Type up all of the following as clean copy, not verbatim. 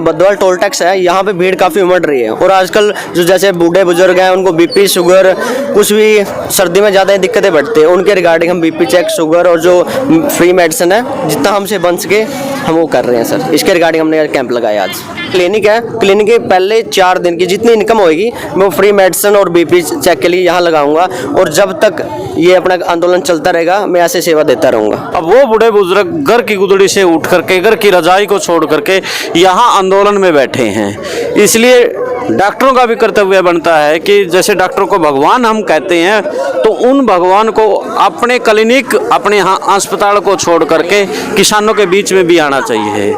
बदवाल toll tax है, यहाँ पे भीड़ काफ़ी उमड़ रही है। और आजकल जो जैसे बूढ़े बुजुर्ग हैं उनको बीपी शुगर कुछ भी सर्दी में ज़्यादा दिक्कतें बढ़ती हैं, उनके रिगार्डिंग हम बीपी चेक शुगर और जो फ्री मेडिसिन है जितना हमसे बन सके हम वो कर रहे हैं सर। इसके रिगार्डिंग हमने कैंप लगाया आज। क्लिनिक है, क्लिनिक के पहले 4 दिन की जितनी इनकम होएगी मैं फ्री मेडिसिन और बीपी चेक के लिए यहाँ लगाऊंगा और जब तक ये अपना आंदोलन चलता रहेगा मैं ऐसे सेवा देता रहूँगा। अब वो बूढ़े बुजुर्ग घर की गुदड़ी से उठ करके, घर की रजाई को छोड़ करके यहाँ आंदोलन में बैठे हैं, इसलिए डॉक्टरों का भी कर्तव्य बनता है कि जैसे डॉक्टरों को भगवान हम कहते हैं तो उन भगवान को अपने क्लिनिक, अपने यहाँ अस्पताल को छोड़ करके किसानों के बीच में भी आना चाहिए।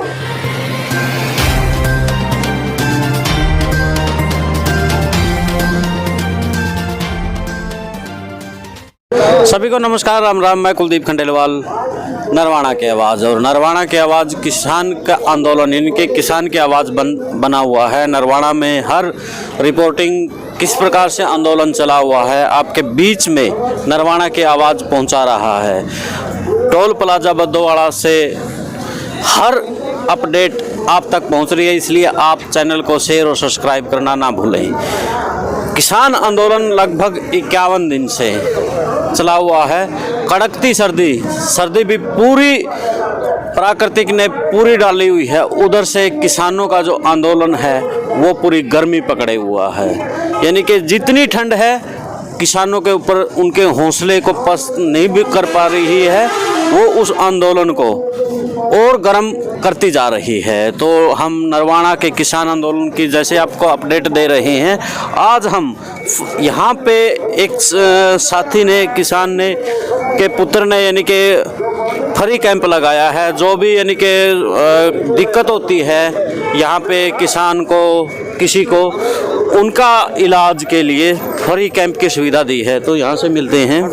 सभी को नमस्कार, राम राम। मैं कुलदीप खंडेलवाल, नरवाना की आवाज़। और नरवाना की आवाज़ किसान का आंदोलन, इनके किसान की आवाज़ बना हुआ है। नरवाना में हर रिपोर्टिंग किस प्रकार से आंदोलन चला हुआ है आपके बीच में नरवाना की आवाज़ पहुंचा रहा है। टोल प्लाजा बद्दोवाड़ा से हर अपडेट आप तक पहुंच रही है, इसलिए आप चैनल को शेयर और सब्सक्राइब करना ना भूलें। किसान आंदोलन लगभग 51 दिन से चला हुआ है। कड़कती सर्दी भी पूरी प्राकृतिक ने पूरी डाली हुई है। उधर से किसानों का जो आंदोलन है वो पूरी गर्मी पकड़े हुआ है, यानी कि जितनी ठंड है किसानों के ऊपर उनके हौसले को पस्त नहीं भी कर पा रही है, वो उस आंदोलन को और गर्म करती जा रही है। तो हम नरवाना के किसान आंदोलन की जैसे आपको अपडेट दे रहे हैं। आज हम यहाँ पे एक साथी ने, किसान ने के पुत्र ने यानी कि फ्री कैंप लगाया है। जो भी यानी कि दिक्कत होती है यहाँ पे किसान को, किसी को, उनका इलाज के लिए फ्री कैंप की सुविधा दी है। तो यहाँ से मिलते हैं।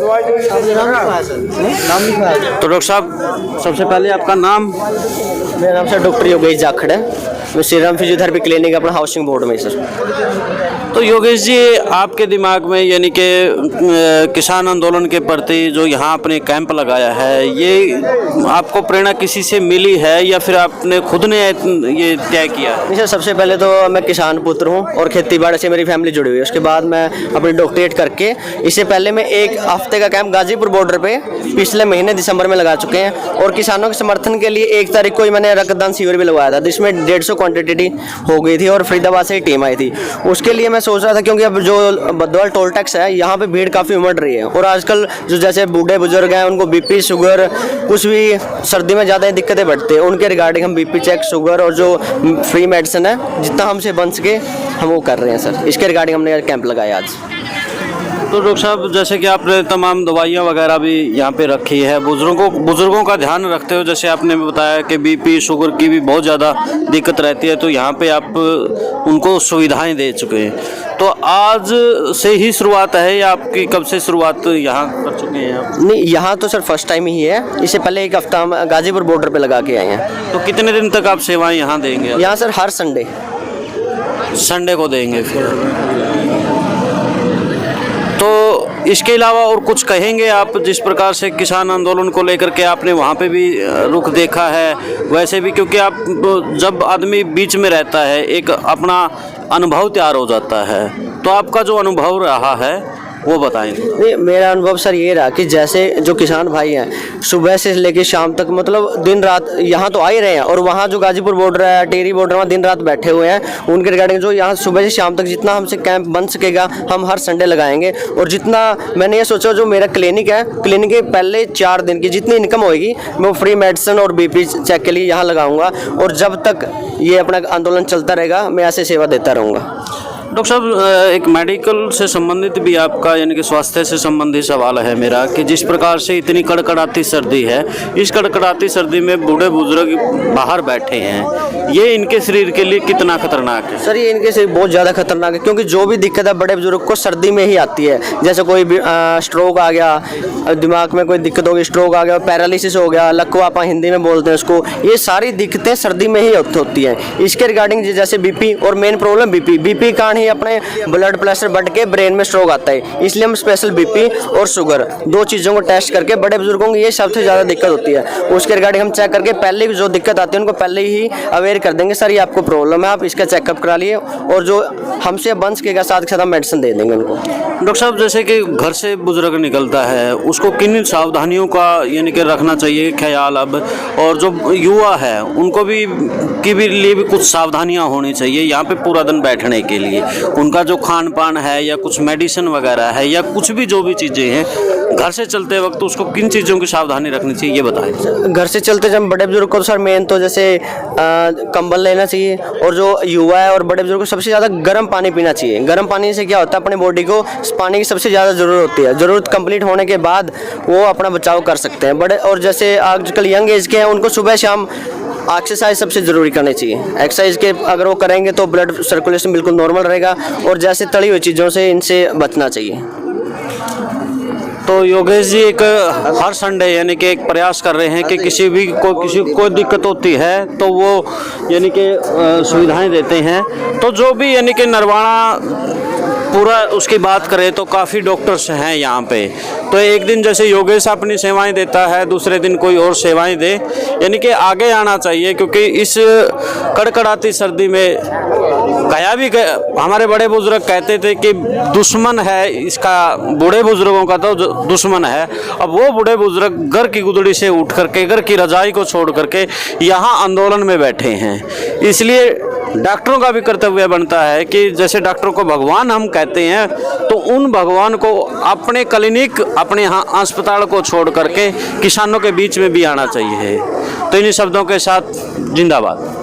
तो डॉक्टर साहब, सबसे पहले आपका नाम? मेरा नाम सर डॉक्टर योगेश जाखड़ है। मैं श्री राम फिजियोथेरेपी क्लिनिक अपना हाउसिंग बोर्ड में सर। तो योगेश जी, आपके दिमाग में यानी कि किसान आंदोलन के प्रति जो यहाँ आपने कैंप लगाया है, ये आपको प्रेरणा किसी से मिली है या फिर आपने खुद ने ये तय किया? नहीं सर, सबसे पहले तो मैं किसान पुत्र हूँ और खेती बाड़ी से मेरी फैमिली जुड़ी हुई है। उसके बाद मैं अपनी डॉक्टरेट करके, इससे पहले मैं 1 हफ्ते का कैंप गाजीपुर बॉर्डर पे पिछले महीने दिसंबर में लगा चुके हैं। और किसानों के समर्थन के लिए 1 तारीख को ही मैंने रक्तदान शिविर भी लगवाया था, जिसमें 150 क्वांटिटी हो गई थी और फरीदाबाद से ही टीम आई थी। उसके लिए मैं सोच रहा था क्योंकि अब जो बदवाल टोल टैक्स है यहाँ पे भीड़ काफ़ी उमड़ रही है। और आजकल जो जैसे बूढ़े बुजुर्ग हैं उनको बीपी शुगर कुछ भी सर्दी में ज़्यादा दिक्कतें बढ़ती हैं, उनके रिगार्डिंग हम बीपी चेक शुगर और जो फ्री मेडिसिन है जितना हमसे बन सके हम वो कर रहे हैं सर। इसके रिगार्डिंग हमने कैंप लगाया आज। तो डॉक्टर साहब, जैसे कि आपने तमाम दवाइयाँ वगैरह भी यहाँ पे रखी है, बुजुर्गों का ध्यान रखते हो। जैसे आपने बताया कि बीपी शुगर की भी बहुत ज़्यादा दिक्कत रहती है, तो यहाँ पे आप उनको सुविधाएं दे चुके हैं। तो आज से ही शुरुआत है या आपकी कब से शुरुआत यहाँ कर चुके हैं आप? नहीं, यहाँ तो सर फर्स्ट टाइम ही है। इससे पहले 1 हफ्ता हम गाजीपुर बॉर्डर पे लगा के आए हैं। तो कितने दिन तक आप सेवाएँ यहाँ देंगे? यहाँ सर हर संडे को देंगे फिर। तो इसके अलावा और कुछ कहेंगे आप? जिस प्रकार से किसान आंदोलन को लेकर के आपने वहाँ पे भी रुख देखा है, वैसे भी, क्योंकि आप जब आदमी बीच में रहता है एक अपना अनुभव तैयार हो जाता है। तो आपका जो अनुभव रहा है वो बताएंगे? नहीं, मेरा अनुभव सर ये रहा कि जैसे जो किसान भाई हैं सुबह से लेकर शाम तक, मतलब दिन रात यहाँ तो आ ही रहे हैं। और वहाँ जो गाजीपुर बॉर्डर है, टेरी बॉर्डर, वहाँ दिन रात बैठे हुए हैं। उनके रिगार्डिंग जो यहाँ सुबह से शाम तक जितना हमसे कैंप बन सकेगा हम हर संडे लगाएंगे। और जितना मैंने ये सोचा, जो मेरा क्लिनिक है, क्लिनिक के पहले 4 दिन की जितनी इनकम होएगी मैं फ्री मेडिसिन और बीपी चेक के लिए यहाँ लगाऊंगा। और जब तक ये अपना आंदोलन चलता रहेगा मैं ऐसे सेवा देता रहूँगा। डॉक्टर साहब, एक मेडिकल से संबंधित भी आपका यानी कि स्वास्थ्य से संबंधित सवाल है मेरा कि जिस प्रकार से इतनी कड़कड़ाती सर्दी है, इस कड़कड़ाती सर्दी में बूढ़े बुजुर्ग बाहर बैठे हैं, ये इनके शरीर के लिए कितना खतरनाक है? सर ये इनके शरीर बहुत ज़्यादा खतरनाक है, क्योंकि जो भी दिक्कत है बड़े बुजुर्ग को सर्दी में ही आती है। जैसे कोई स्ट्रोक आ गया, दिमाग में कोई दिक्कत होगी, स्ट्रोक आ गया, पैरालिसिस हो गया, लकवा आप हिंदी में बोलते हैं उसको, ये सारी दिक्कतें सर्दी में ही होती हैं। इसके रिगार्डिंग जैसे बीपी और मेन प्रॉब्लम बीपी कारण ही अपने ब्लड प्रेशर बढ़ के ब्रेन में स्ट्रोक आता है। इसलिए हम स्पेशल बीपी और शुगर दो चीज़ों को टेस्ट करके बड़े बुजुर्गों को ये सबसे ज़्यादा दिक्कत होती है, उसके रिगार्डिंग हम चेक करके पहले जो दिक्कत आती है उनको पहले ही अवेयर कर देंगे, सर ये आपको प्रॉब्लम है, आप इसका चेकअप करा लिए, और जो हमसे बन सकेगा साथ के साथ हम मेडिसिन दे देंगे उनको। डॉक्टर साहब, जैसे कि घर से बुजुर्ग निकलता है उसको किन सावधानियों का यानी कि रखना चाहिए ख्याल अब, और जो युवा है उनको भी लिए भी कुछ सावधानियां होनी चाहिए यहाँ पे पूरा दिन बैठने के लिए, उनका जो खान पान है या कुछ मेडिसिन वगैरह है या कुछ भी जो भी चीज़ें हैं घर से चलते वक्त उसको किन चीज़ों की सावधानी रखनी चाहिए ये बताएं। घर से चलते जब बड़े बुजुर्ग को सर मेन तो जैसे कंबल लेना चाहिए, और जो युवा है और बड़े बुजुर्ग को सबसे ज़्यादा गर्म पानी पीना चाहिए। गर्म पानी से क्या होता है, अपने बॉडी को पानी की सबसे ज़्यादा ज़रूरत होती है, ज़रूरत कंप्लीट होने के बाद वो अपना बचाव कर सकते हैं बड़े। और जैसे आजकल यंग एज के हैं उनको सुबह शाम एक्सरसाइज सबसे ज़रूरी करनी चाहिए। एक्सरसाइज के अगर वो करेंगे तो ब्लड सर्कुलेशन बिल्कुल नॉर्मल रहेगा, और जैसे तली हुई चीज़ों से इनसे बचना चाहिए। तो योगेश जी एक हर संडे यानी कि एक प्रयास कर रहे हैं कि किसी को कोई दिक्कत होती है तो वो यानी कि सुविधाएं देते हैं। तो जो भी यानी कि नरवाना पूरा उसकी बात करें तो काफ़ी डॉक्टर्स हैं यहाँ पे, तो एक दिन जैसे योगेश अपनी सेवाएं देता है दूसरे दिन कोई और सेवाएं दे, यानी कि आगे आना चाहिए, क्योंकि इस कड़कड़ाती सर्दी में हमारे बड़े बुजुर्ग कहते थे कि दुश्मन है इसका, बूढ़े बुजुर्गों का तो दुश्मन है। अब वो बूढ़े बुजुर्ग घर की गुदड़ी से उठ करके घर की रजाई को छोड़ करके यहाँ आंदोलन में बैठे हैं। इसलिए डॉक्टरों का भी कर्तव्य बनता है कि जैसे डॉक्टरों को भगवान हम कहते हैं तो उन भगवान को अपने क्लिनिक अपने यहाँ अस्पताल को छोड़ करके किसानों के बीच में भी आना चाहिए। तो इन्हीं शब्दों के साथ जिंदाबाद।